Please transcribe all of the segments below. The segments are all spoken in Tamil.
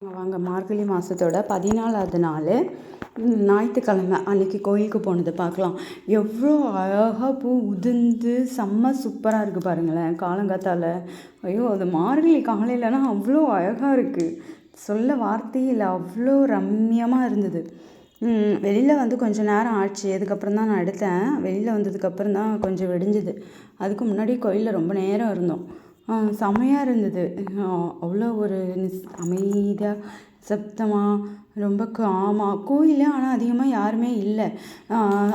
வாங்க மார்கழி மாதத்தோட 14வது நாள் ஞாயிற்றுக்கிழமை அன்றைக்கி கோயிலுக்கு போனது பார்க்கலாம். எவ்வளோ அழகாக பூ உதிர்ந்து செம்ம சூப்பராக இருக்குது பாருங்களேன். காலங்காத்தால் ஐயோ அது மார்கழி காலையிலனா அவ்வளோ அழகாக இருக்குது, சொல்ல வார்த்தையே இல்லை, அவ்வளோ ரம்மியமாக இருந்தது. வெளியில் வந்து கொஞ்சம் நேரம் ஆச்சு, அதுக்கப்புறம் தான் நான் எடுத்தேன். வெளியில் வந்ததுக்கப்புறம் தான் கொஞ்சம் வெடிஞ்சுது. அதுக்கு முன்னாடி கோயிலில் ரொம்ப நேரம் இருந்தோம். செமையாக இருந்தது. அவ்வளோ ஒரு அமைதியாக சப்தமாக ரொம்ப காமாக கோயில். ஆனால் அதிகமாக யாருமே இல்லை.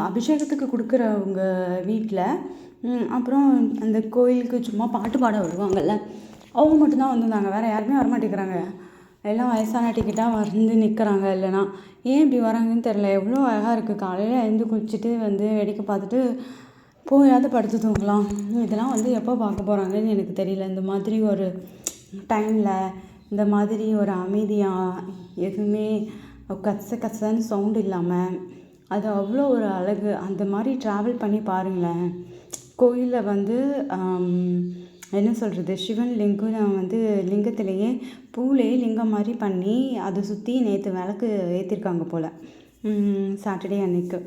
அபிஷேகத்துக்கு கொடுக்குறவங்க வீட்டில், அப்புறம் அந்த கோயிலுக்கு சும்மா பாட்டு பாட வருவாங்கள்ல, அவங்க மட்டும்தான் வந்திருந்தாங்க. வேறு யாருமே வரமாட்டேங்கிறாங்க. எல்லாம் வயசான டிக்கெட்டாக வந்து நிற்கிறாங்க. இல்லைனா ஏன் இப்படி வராங்கன்னு தெரில. எவ்வளோ அழகாக இருக்குது. காலையில் எழுந்து குளிச்சுட்டு வந்து வேடிக்கை பார்த்துட்டு போயாவது படுத்து தூங்கலாம். இதெல்லாம் வந்து எப்போ பார்க்க போகிறாங்கன்னு எனக்கு தெரியல. இந்த மாதிரி ஒரு டைமில் இந்த மாதிரி ஒரு அமைதியாக எதுவுமே கசன்னு சவுண்டு இல்லாமல் அது அவ்வளோ ஒரு அழகு. அந்த மாதிரி ட்ராவல் பண்ணி பாருங்களேன். கோயிலில் வந்து என்ன சொல்கிறது, சிவன் லிங்கம் வந்து லிங்கத்திலேயே பூலேயே லிங்கம் மாதிரி பண்ணி அதை சுற்றி நேற்று விளக்கு ஏற்றிருக்காங்க போல். சாட்டர்டே அன்னைக்கு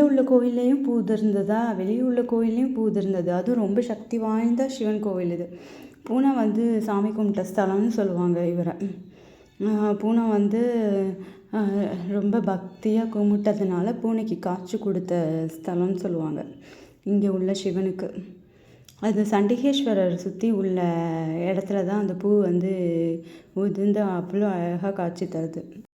உள்ள கோயில்லையும் பூ உதிர்ந்ததா, வெளியே உள்ள கோயில்லையும் பூ உதிர்ந்தது. அதுவும் ரொம்ப சக்தி வாய்ந்த சிவன் கோவில் இது. பூனை வந்து சாமி கும்பிட்ட ஸ்தலம்னு சொல்லுவாங்க இவரை. பூனை வந்து ரொம்ப பக்தியாக கும்பிட்டதுனால பூனைக்கு காய்ச்சி கொடுத்த ஸ்தலம்னு சொல்லுவாங்க இங்கே உள்ள சிவனுக்கு. அது சண்டிகேஸ்வரர் சுற்றி உள்ள இடத்துல தான் அந்த பூ வந்து உதிர்ந்து அவ்வளோ அழகாக காட்சி தருது.